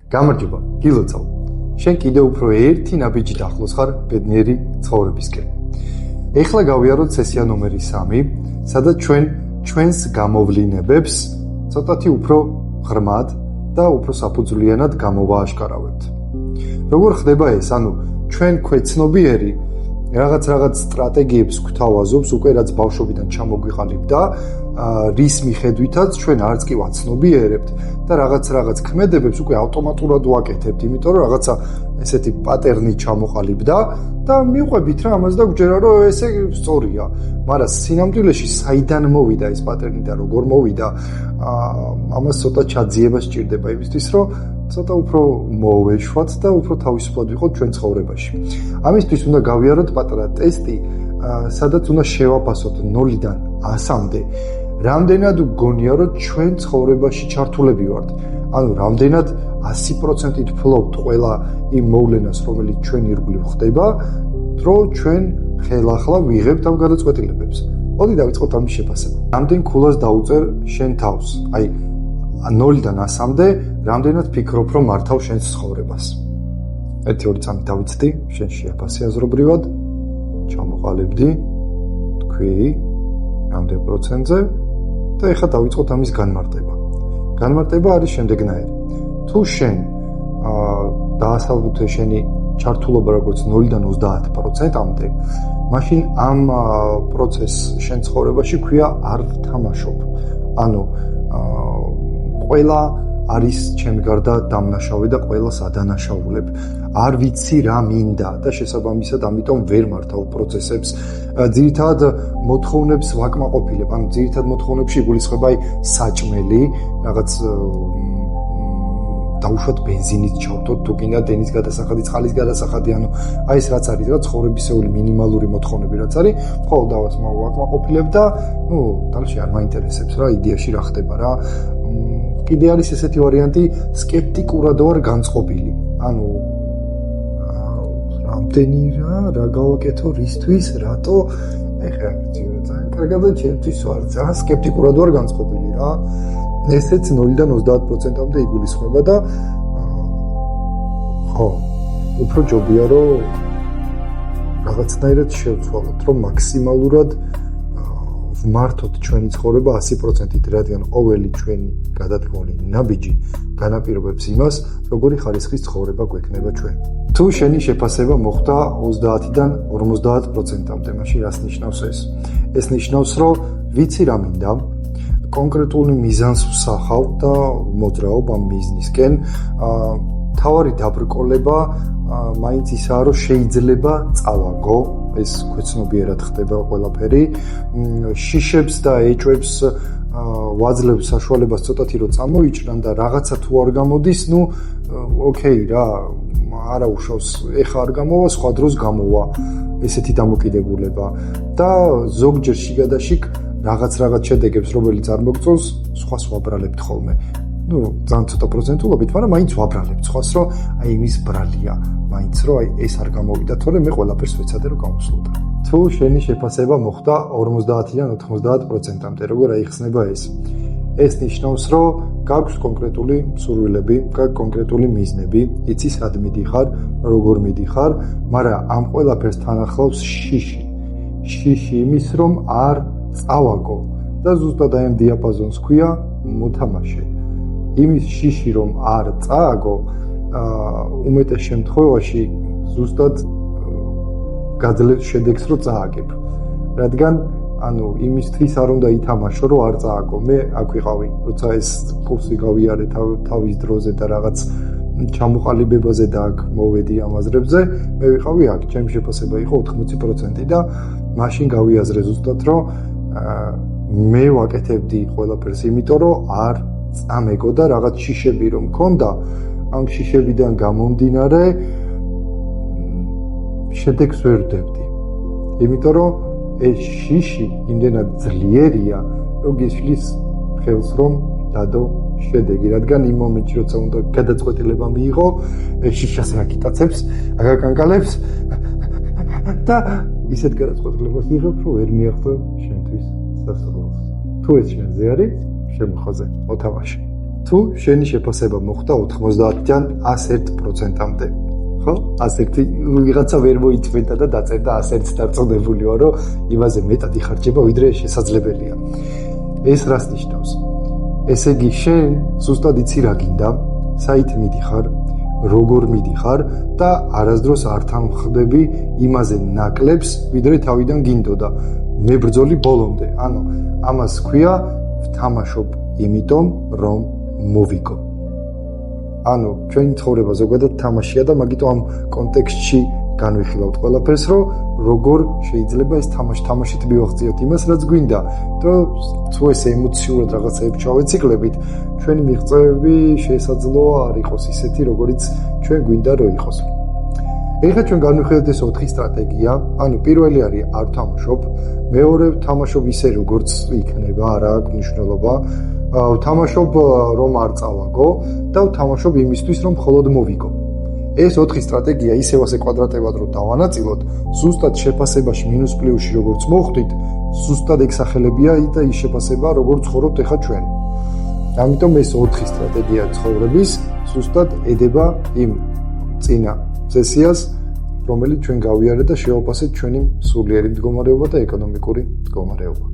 გამარჯობა, გილოცავ. შენ კიდევ უფრო ერთი ნაბიჯით ახლოს ხარ ბედნიერი ცხოვრებისკენ. ეხლა გავიაროთ სესია ნომერი 3, სადაც ჩვენს გამოვლინებებს ცოტათი უფრო ღრმად და უფრო საფუძვლიანად გამოვააშკარავებთ. როგორ ხდება ეს? ჩვენ ქვეცნობიერი რაღაც სტრატეგიებს გვთავაზობს უკვე რაც ბავშვობიდან ჩამოგვიყალიბდა, რის მიხედვითაც ჩვენ არც კი ვაცნობიერებთ და რაღაც ქმედებებს უკვე ავტომატურად ვაკეთებთ, იმიტომ რომ რაღაცა ესეთი პატერნი ჩამოყალიბდა და მივყვებით რა ამას და გვჯერა რომ ესე სწორია. მაგრამ სინამდვილეში საიდან მოვიდა ეს პატერნი და როგორ მოვიდა, ამას ცოტა ჩაძიება სჭირდება იმისთვის, რომ ცოტა უფრო მოვეშვათ და უფრო თავისუფლად ვიყოთ ჩვენ ცხოვრებაში. ამისთვის უნდა გავიაროთ პატარა ტესტი, სადაც უნდა შევაფასოთ 0-დან 100-მდე. რამდენად გგონია რომ ჩვენ ცხოვრებაში ჩართულები ვართ. რამდენად 100%-ით ფლობთ ყველა იმ მოვლენას, რომელიც ჩვენ ირგვლივ ხდება, რომ ჩვენ ხელახლა ვიღებთ ამ გადაწყვეტილებებს. მოდი დავიწყოთ ამის შეფასება. რამდენ ქულას დაუწერ შენ თავს? 0-დან 100-მდე, რამდენად ფიქრობ, რომ მართავ შენს ცხოვრებას? 1 2 3 დავიცდი, შენ შეაფასე აზრობრივად, ჩამოყალიბდი, თქვი, რამდენ პროცენტზე და ეხლა დავიწყოთ ამის განმარტება. განმარტება არის შემდეგნაირი. თუ შენ დაასალუთე შენი ჩართულობა როგორც 0-დან 30%-მდე, მაშინ ამ პროცესს შენ ცხოვრებაში ქვია არ ვთამაშობ. ყველა არის ჩემი გარდა დამნაშავე და ყველას ადანაშაულებ. არ ვიცი რა მინდა და შესაბამისად ამიტომ ვერ მართავ პროცესებს. ძირითადად მოთხოვნებს ვაკმაყოფილებ. ძირითადად მოთხოვნებში იგულისხმება საჭმელი, რაღაც დაუშვათ ბენზინით ჩავთოთ, თუ გინდა დენის გადასახადი, წყალის გადასახადი, ეს რაც არის რა ცხოვრებისეული მინიმალური მოთხოვნები რაც არის, ხოლმე ვაკმაყოფილებ და დალში არ მაინტერესებს რა იდეაში რა ხდება რა. კიდე არის ესეთი ვარიანტი, სკეპტიკურად ვარ განწყობილი. რამდენი რა გავაკეთო, რისთვის, რატო? ეხლა ძალიან კარგად ჩემთვის ვარ, ძალიან სკეპტიკურად ვარ განწყობილი რა. ესეც 0-დან 30%-მდე იგულისხმება და უფრო ჯობია რომ რაღაცნაირად შევცვალოთ, რომ მაქსიმალურად ვმართოთ ჩვენი ცხოვრება 100%-ით, რადგან ყოველი ჩვენი გადადგმული ნაბიჯი განაპირობებს იმას, როგორი ხარისხის ცხოვრება გვექნება ჩვენ. თუ შენი შეფასება მოხდა 30-დან 50%-მდე, მაშინ რას ნიშნავს ეს? ეს ნიშნავს, რომ ვიცი რა მინდა, კონკრეტული მიზანს ვსახავ და მოძრაობ ამ მიზნისკენ. თავარი დაბრკოლება მაინც ისაა, რომ შეიძლება წავაგო, ეს ქვეცნობიერად ხდება ყველაფერი. შიშებს და ეჭვებს ვაძლევ საშუალებას ცოტათი რომ წამოიჭრან და რაღაცა თუ არ გამოდის, ოკეი რა, არა უშავს, ეხა არ გამოვა, სხვა დროს გამოვა. ესეთი დამოკიდებულება და ზოგჯერ შიგადაშიგ რაღაც შედეგებს, რომელიც არ მოგწონს, სხვას ვაბრალებთ ხოლმე. ძალიან ცოტა პროცენტულობით, მაგრამ მაინც ვაბრალებთ სხვას, რომ იმის ბრალია, მაინც რომ ეს არ გამოვიდა, თორემ მე ყველაფერს ვეცადე რომ გამოსულდა. თუ შენი შეფასება მოხდა 50-დან 90%-მდე, როგორ აიხსნება ეს? ეს ნიშნავს, რომ გაქვს კონკრეტული სურვილები, გაქვს კონკრეტული მიზნები, იცი სად მიდიხარ, როგორ მიდიხარ, მაგრამ ამ ყველაფერს თან ახლავს შიში. შიში იმის, რომ არ წავაგო და ზუსტად აი ამ დიაპაზონს ქვია მოთამაშე. იმის შიში რომ არ წააგო, უმეტეს შემთხვევაში ზუსტად გაძლევს შედეგს რომ წააგებ. რადგან იმისთვის არ უნდა ითამაშო რომ არ წააგო. მე აქ ვიყავი, როცა ეს კურსი გავიარე თავის დროზე და რაღაც ჩამოყალიბებაზე და აქ მოვედი ამ აზრებზე, მე ვიყავი აქ, ჩემი შეფასება იყო 80% და მაშინ გავიაზრე ზუსტად რომ მე ვაკეთებდი ყველაფერს, იმიტომ რომ არ წამეგო და რაღაც შიშები რომ მქონდა, ამ შიშებიდან გამომდინარე შედეგს ვერ ვდებდი. იმიტომ რომ ეს შიში იმდენად ძლიერია, რომ გიშლის ხელს რომ დადო შედეგი, რადგან იმ მომენტში, როცა უნდა გადაწყვეტილება მიიღო, ეს შიშას აკიტაცებს, აკანკალებს და ისეთ გადაწყვეტილებას იღებ, რომ ვერ მიაღწევ შენთვის სასწაულს. თუ ეს შენზე არის, შემოხაზე, მოთამაშე. თუ შენი შეფასება მოხდა 90-დან 101%-მდე. ხო? 101 ვიღაცა ვერ მოიწმენდა და დაწერდა 101 დაწოდებული ვარ, რომ იმაზე მეტად იხარჯება, ვიდრე შესაძლებელია. ეს რას ნიშნავს? ესე იგი, შენ ზუსტად იცი რა გინდა, საით მიდიხარ, როგორ მიდიხარ და არასდროს არ თანხმდები იმაზე ნაკლებს, ვიდრე თავიდან გინდოდა. მებრძოლი ბოლომდე. ანუ ამას ქვია ვთამაშობ იმიტომ, რომ მოვიგო. ანუ ჩვენი ცხოვრება ზოგადად თამაშია და მაგიტომ ამ კონტექსტში განვიხილავთ ყველაფერს, რომ როგორ შეიძლება ეს თამაშით მივაღწიოთ იმას, რაც გვინდა. და თუ ეს ემოციურად რაღაცეებს ჩავეციკლებით, ჩვენი მიღწევები შესაძლოა არ იყოს ისეთი, როგორიც ჩვენ გვინდა რომ იყოს. ეხლა ჩვენ განვიხილოთ ეს 4 სტრატეგია. ანუ პირველი არის არ ვთამაშობ, მეორე ვთამაშობ ისე როგორც იქნება, არა აქვს მნიშვნელობა. ვთამაშობ რომ არ წავაგო და ვთამაშობ იმისთვის რომ მხოლოდ მოვიგო. ეს 4 სტრატეგია ისევ ასე კვადრატებად რო დავანაწილოთ, ზუსტად შეფასებაში მინუს პლუსში როგორც მოხვდით, ზუსტად ეგსახელებია და ის შეფასება როგორც ცხოვრობთ ეხა ჩვენ. ამიტომ ეს 4 სტრატეგია ცხოვრების ზუსტად ედება იმ წინა სესიას, რომელიც ჩვენ გავიარეთ და შევაფასეთ ჩვენი სულიერი მდგომარეობა და ეკონომიკური მდგომარეობა.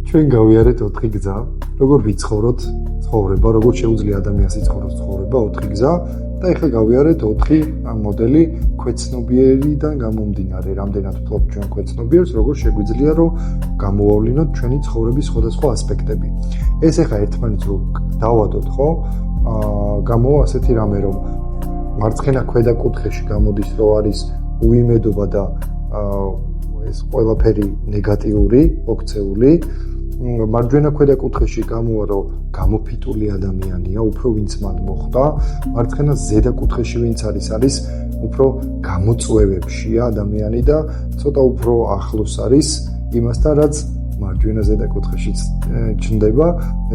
ჩვენ გავიარეთ 4 გზა, როგორ ვიცხოვროთ ცხოვრება, როგორ შეუძლია ადამიანს იცხოვროს ცხოვრება 4 გზა და ეხლა გავიარეთ 4 მოდელი ქვეცნობიერიდან გამომდინარე, რამდენად ვთქვათ ჩვენ ქვეცნობიერს, როგორ შეგვიძლია რომ გამოვავლინოთ ჩვენი ცხოვრების სხვადასხვა ასპექტები. ეს ეხლა ერთმანეთს რო დავადოთ, ხო? გამოვა ასეთი რამე, რომ მარცხენა ქვედა კუთხეში გამოდის, რომ არის უიმედობა და ეს ყველაფერი ნეგატიური, მოქცეული. მარჯვენა ქვედა კუთხეში გამოვა, რომ გამოფიტული ადამიანია, უფრო ვინც მან მოხდა. მარცხენა ზედა კუთხეში ვინც არის უფრო გამოწვევებშია ადამიანი და ცოტა უფრო ახლოს არის იმასთან, რაც მარჯვენა ზედა კუთხეშიც ჩნდება.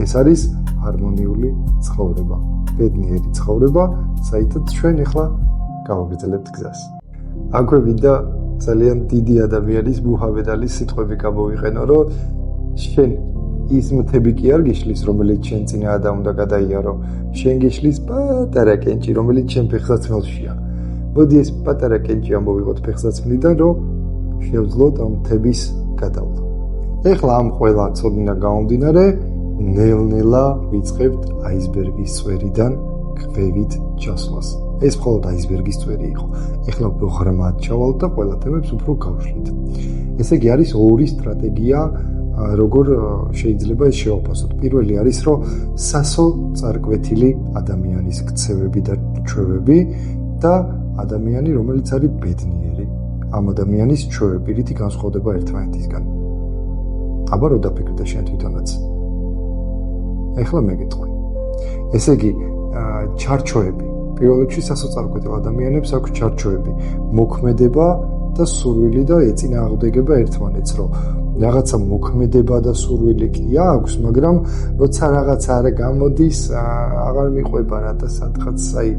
ეს არის ჰარმონიული ცხოვრება, ბედნიერი ცხოვრება, საერთოდ ჩვენ ახლა გავაგრძელებთ გზას. აქვე ვიდა ძალიან დიდი ადამიანის მუჰამედ ალის სიტყვები გამოვიყენო, რომ შენ ის მთები კი არ გიშლის, რომელიც შენ წინააღმდა უნდა გადაიარო. შენ გიშლის პატარა კენჭი, რომელიც შენ ფეხსაცმელშია. მოდი ეს პატარა კენჭი ამოვიღოთ ფეხსაცმლიდან, რომ შევძლოთ ამ მთების გადავლა. ეხლა ამ ყველა ცოდნა გამომდინარე, ნელ-ნელა ვიწყებთ აისბერგის წვერიდან ქვევით ჩასვლას. ეს მხოლოდ აისბერგის წვერი იყო. ეხლა უფრო ღრმად ჩავალთ და ყველა თემებს უფრო გავშლით. ესე იგი არის 2 სტრატეგია, როგორ შეიძლება ეს შევაფასოთ. პირველი არის, რომ სასო წარკვეთილი ადამიანის ქცევები და ჩვევები და ადამიანი, რომელიც არის ბედნიერი. ამ ადამიანის ჩვევები რითი განსხვავდება ერთმანეთისგან. აბა რო დაფიქრდე შენ თვითონაც. ეხლა მეგეთყვი. ესე იგი, ჩარჩოები. პირველ რიგში სასოწარკვეთილ ადამიანებს აქვს ჩარჩოები, მოქმედება და სურვილი და ეწინააღმდეგება ერთმანეთს, რომ რაღაცა მოქმედება და სურვილი კი აქვს, მაგრამ როცა რაღაცა არ გამოდის, აღარ მიყვება რა და სადღაც აი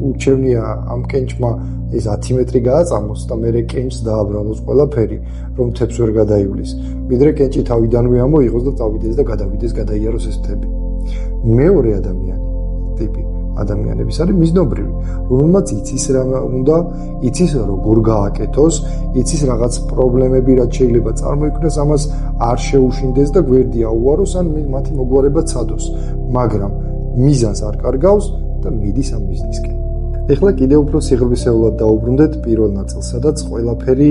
უჩვენია ამ კენჭმა ეს 10 მეტრი გააწამოს და მე კენჭს დააბრალოს ყველაფერი, რომ თებს ვერ გადაივლის. ვიდრე კენჭი თავიდანვე ამოიღოს და წავიდეს და გადავიდეს, გადაიაროს ეს თები. მეორე ადამიანი ტიპი ადამიანების არის მიზნობრივი, რომელმაც იცის რა უნდა, იცის როგორ გააკეთოს, იცის რაღაც პრობლემები რაც შეიძლება წარმოიქმნას, ამას არ შეუშინდეს და გვერდი აუაროს, ან მათი მოგვარება ცადოს, მაგრამ მიზანს არ კარგავს და მიდის ამ მიზნისკენ. ეხლა კიდევ უფრო სიღრმისეულად დაუბრუნდეთ პირველ ნაწილს, სადაც ყველაფერი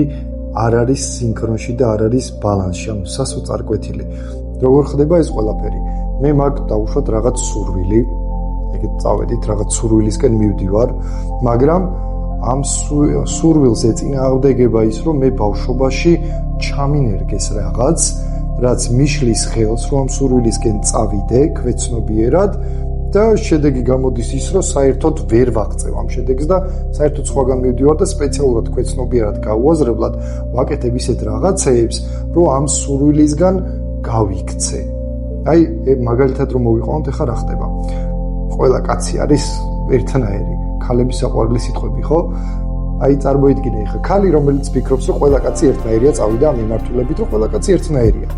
არ არის სინქრონში და არ არის ბალანსში, ანუ სასოწარკვეთილი. როგორ ხდება ეს ყველაფერი? მე მაგ დავუშვათ რაღაც სურვილი, ეგეთ წავედით, რაღაც სურვილისკენ მივდივარ, მაგრამ ამ სურვილს ეწინააღმდეგება ის, რომ მე ბავშვობაში ჩამინერგეს რაღაც, რაც მიშლის ხელს, რომ ამ სურვილისკენ წავიდე ქვეცნობიერად და შედეგი გამოდის ის, რომ საერთოდ ვერ ვაღწევ ამ შედეგს და საერთოდ სხვაგან მივდივარ და სპეციალურად ქვეცნობიერად გაუაზრებლად ვაკეთებ ისეთ რაღაცეებს, რომ ამ სურვილისგან გავიქცე. აი, მაგალითად რომ მოვიყვანოთ, ახლა რა ხდება? ყველა კაცი არის ერთნაირი, ქალების საყვარელი სიტყვები, ხო? აი, წარმოიდგინე ახლა ქალი, რომელიც ფიქრობს, რომ ყველა კაცი ერთნაირია, წავიდა ამ მიმართულებით, რომ ყველა კაცი ერთნაირია.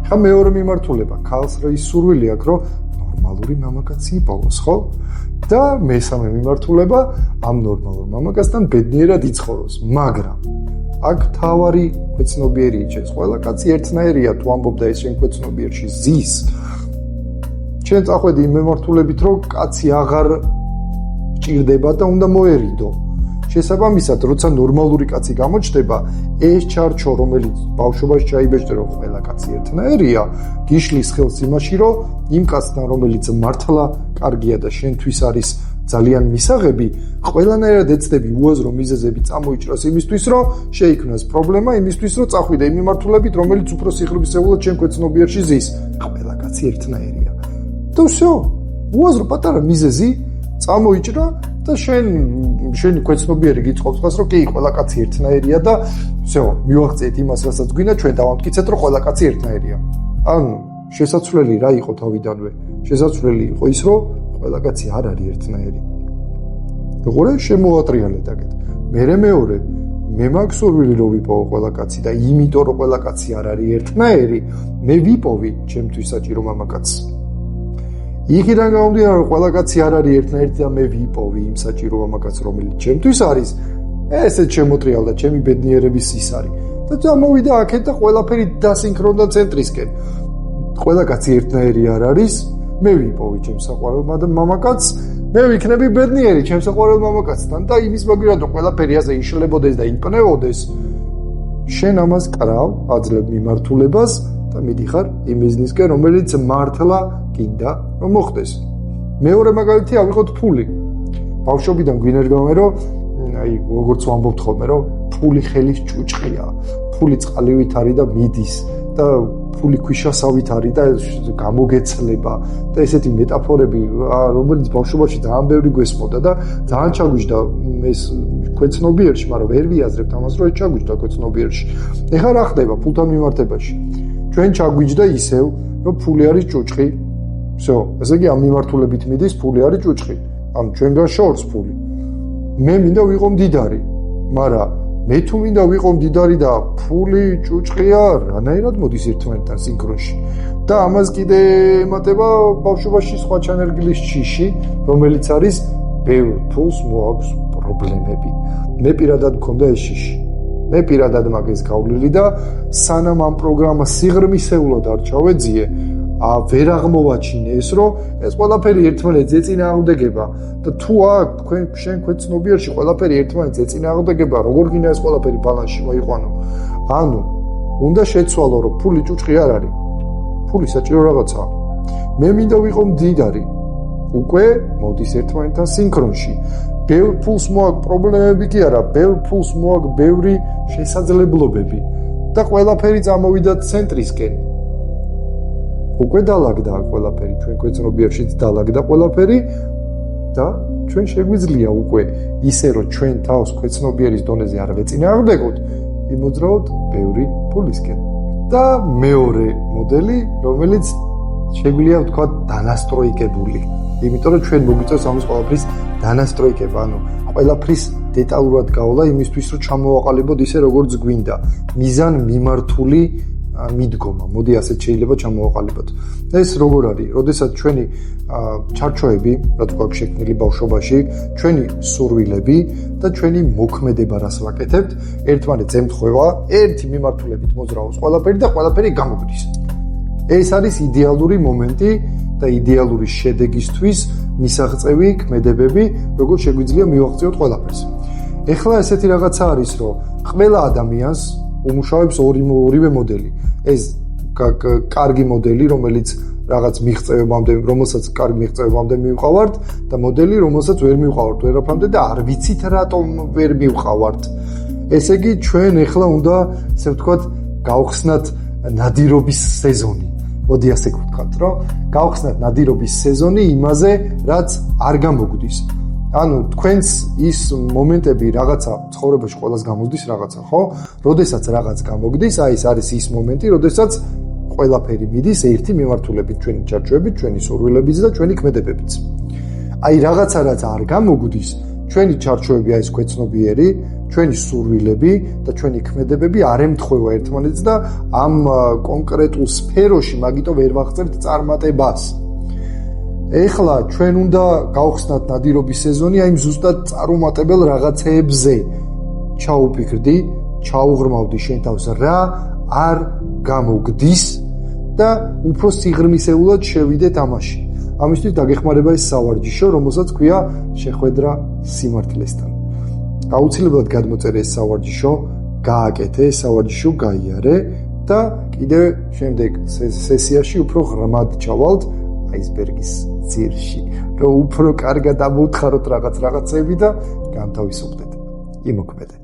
ხა მეორე მიმართულება, ქალს რა ის სურვილი აქვს, რომ ნორმალური მამაკაცი იპოვოს, ხო? და მესამე მიმართულება ამ ნორმალურ მამაკაცთან ბედნიერად იცხოვროს, მაგრამ აქ თავარი ქვეცნობიერი იჩენს. ყველა კაცი ერთნაირია, თუ ამბობ და ეს შენ ქვეცნობიერში ზის. ჩვენ წახვედი იმ მიმართულებით, რომ კაცი აღარ ჭირდება და უნდა მოერიდო. შესაბამისად, როცა ნორმალური კაცი გამოჩნდება, ეს ჩარჩო, რომელიც ბავშვობაში ჩაიბეჭდა, რომ ყველა კაცი ერთნაირია, გიშლის ხელს იმაში, რომ იმ კაცთან, რომელიც მართლა კარგია და შენთვის არის ძალიან მისაღები, ყველანაირად ეცდები უაზრო მიზეზები წამოიჭრას იმისთვის, რომ შეიქმნას პრობლემა, იმისთვის, რომ წახვიდე იმ მიმართულებით, რომელიც უფრო სიღრმისეულად შენ ქვეცნობიერში ზის. ყველა კაცი ერთნაირია. და всё, უაზრო პატარა მიზეზი წამოიჭრა და შენი ქვეცნობიერი გიწყობს ხას, რომ კი, ყველა კაცი ერთნაირია და всё, მივაღწიეთ იმას, რასაც გვინდა, ჩვენ დავამტკიცეთ, რომ ყველა კაცი ერთნაირია. ანუ შესაძლებელი რა იყო თავიდანვე? შესაძლებელი იყო ის, რომ ყველა კაცი არ არის ერთნაირი. როგორ შემოატრიალეთ აქეთ. მეორე, მე მაქვს სურვილი რომ ვიპოვო ყველა კაცი და იმიტომ რომ ყველა კაცი არ არის ერთნაირი, მე ვიპოვი ჩემთვის საჭირო მამაკაცს. იქიდან გამომდინარე, რომ ყველა კაცი არ არის ერთნაირი და მე ვიპოვი იმ საჭირო მამაკაცს, რომელიც ჩემთვის არის, ესეც შემოტრიალდა ჩემი ბედნიერების ის არის. და წამოვიდა აქეთ და ყველაფერი დასინქრონდა ცენტრისკენ. ყველა კაცი ერთნაირი არ არის, მე ვიპოვი ჩემს საყვარელ მამაკაცს, მე ვიქნები ბედნიერი ჩემს საყვარელ მამაკაცთან და იმის მაგივრად რომ ყველაფერი ასე იშლებოდეს და იმპნეოდეს, შენ ამას კრავ, აძლევ მიმართულებას და მიდიხარ იმ ბიზნესკენ, რომელიც მართლა გინდა რომ მოხდეს. მეორე მაგალითი ავიღოთ ფული. ბავშვობიდან გვინერგავენ, რომ აი როგორც ვამბობთ ხოლმე, რომ ფული ხელის ჭუჭყია, ფული წყალივით არის და მიდის და ფული ქვიშასავით არის და გამოგეცლება და ესეთი მეტაფორები, რომელიც ბავშვობაში ძალიან ბევრი გვესმოდა და ძალიან ჩაგვიჯდა ეს ქვეცნობიერში, მაგრამ ვერ ვიაზრებთ ამას, რომ ეს ჩაგვიჯდა ქვეცნობიერში. ეხლა რა ხდება ფულთან მიმართებაში? ჩვენ ჩაგვიჯდა ისევ, რომ ფული არის ჭუჭყი. всё, ესე იგი ამ მიმართულებით მიდის, ფული არის ჭუჭყი. ანუ ჩვენგან შორს ფული. მე მინდა ვიყო მდიდარი, მაგრამ მე თუ მინდა ვიყო მდიდარი და ფული ჭუჭყია, რანაირად მოდის ერთმანეთთან სინქრონში. და ამას კიდე ემატება ბავშვობაში სხვა ჩანერგილის ჯიში, რომელიც არის ბევრ ფულს მოაქვს პრობლემები. მე პირადად მქონდა ეს ჯიში. მე პირადად მაგის გავლილი და სანამ ამ პროგრამას სიღრმისეულად არ ჩავეძიე, ვერ აღმოვაჩინე ეს, რომ ეს ყველაფერი ერთმანეთს ეწინააღმდეგება და თუ აქ შენ ქვეცნობიერში ყველაფერი ერთმანეთს ეწინააღმდეგება, როგორ გინდა ეს ყველაფერი ბალანსში მოიყვანო? ანუ უნდა შეცვალო, რომ ფული ჭუჭყი არ არის. ფული საჭირო რაღაცაა. მე მინდა ვიყო მდიდარი. უკვე მოდის ერთმანეთთან სინქრონში. ბევრ ფულს მოაქვს პრობლემები კი არა, ბევრ ფულს მოაქვს ბევრი შესაძლებლობები და ყველაფერი წამოვიდა ცენტრისკენ. უკვე დალაგდა ყველაფერი, ჩვენ ქვეცნობიერშიც დალაგდა ყველაფერი და ჩვენ შეგვიძლია უკვე ისე რომ ჩვენ თავს ქვეცნობიერის დონეზე არ ვეწინააღმდეგოთ, იმოძრავოთ ბევრი ფულისკენ. და მეორე მოდელი, რომელიც შეგვიძლია ვთქვა დანასტროიკებული. იმიტომ რომ ჩვენ მოგვიწევს ამის ყველაფრის დანასტროიკება, ანუ ყველაფრის დეტალურად გავლა იმისთვის, რომ ჩამოვაყალიბოთ ისე როგორც გვინდა. მიზან მიმართული მიდგომა. მოდი ასეთ შეიძლება ჩამოვაყალიბოთ. ეს როგორ არის? როდესაც ჩვენი ჩარჩოები, რაც გვაქვს შექმნილი ბავშვობაში, ჩვენი სურვილები და ჩვენი მოქმედება რას ვაკეთებთ, ერთმანეთს ემთხვევა, ერთი მიმართულებით მოძრაობს ყველაფერი და ყველაფერი გამოგვდის. ეს არის იდეალური მომენტი და იდეალური შედეგისთვის მისაღწევი ქმედებები, როგორც შეგვიძლია მივაღწიოთ ყველაფერს. ეხლა ესეთი რაღაცა არის, რომ ყველა ადამიანს უმუშავებს ორივე მოდელი. ეს კარგი მოდელი, რომელიც რაღაც მიღწევებამდე, რომელსაც კარგი მიღწევებამდე მივყავართ და მოდელი, რომელსაც ვერ მივყავართ ვერაფრამდე და არ ვიცით რატომ ვერ მივყავართ. ესე იგი, ჩვენ ეხლა უნდა, ასე ვთქვათ, გავხსნათ ნადირობის სეზონი. მოდი ასე ვთქვათ, რომ გავხსნათ ნადირობის სეზონი იმაზე, რაც არ გამოგვდის. ანუ თქვენს ის მომენტები რაღაცა ცხოვრებაში ყველას გამოსდის რაღაცა, ხო? როდესაც რაღაც გამოგდის, აი ეს არის ის მომენტი, როდესაც ყველაფერი მიდის ერთი მიმართულებით, ჩვენი ჩარჩოებით, ჩვენი სურვილებით და ჩვენი ქმედებებით. აი რაღაცა რაც არ გამოგვდის, ჩვენი ჩარჩოები აი ეს ქვეცნობიერი, ჩვენი სურვილები და ჩვენი ქმედებები არ ემთხვევა ერთმანეთს და ამ კონკრეტულ სფეროში მაგიტო ვერ ვახცევთ წარმატებას. ეხლა ჩვენ უნდა გავხსნათ ნადირობის სეზონი, აი ზუსტად წარუმატებელ რაღაცეებზე ჩაუფიქრდი, ჩაუღრმავდი შენ თავს რა არ გამოგდის და უფრო სიღრმისეულად შევიდე თამაში. ამისთვის დაგეხმარება ეს სავარჯიშო, რომელსაც ქვია შეხვედრა სიმართლესთან. აუცილებლად გადმოწერე ეს სავარჯიშო, გააკეთე ეს სავარჯიშო, გაიარე და კიდევ შემდეგ სესიაში უფრო ღრმად ჩავალთ აისბერგის ძირში, რომ უფრო კარგად ამოუთხაროთ რაღაცები და განთავისუფლდეთ. იმოქმედე.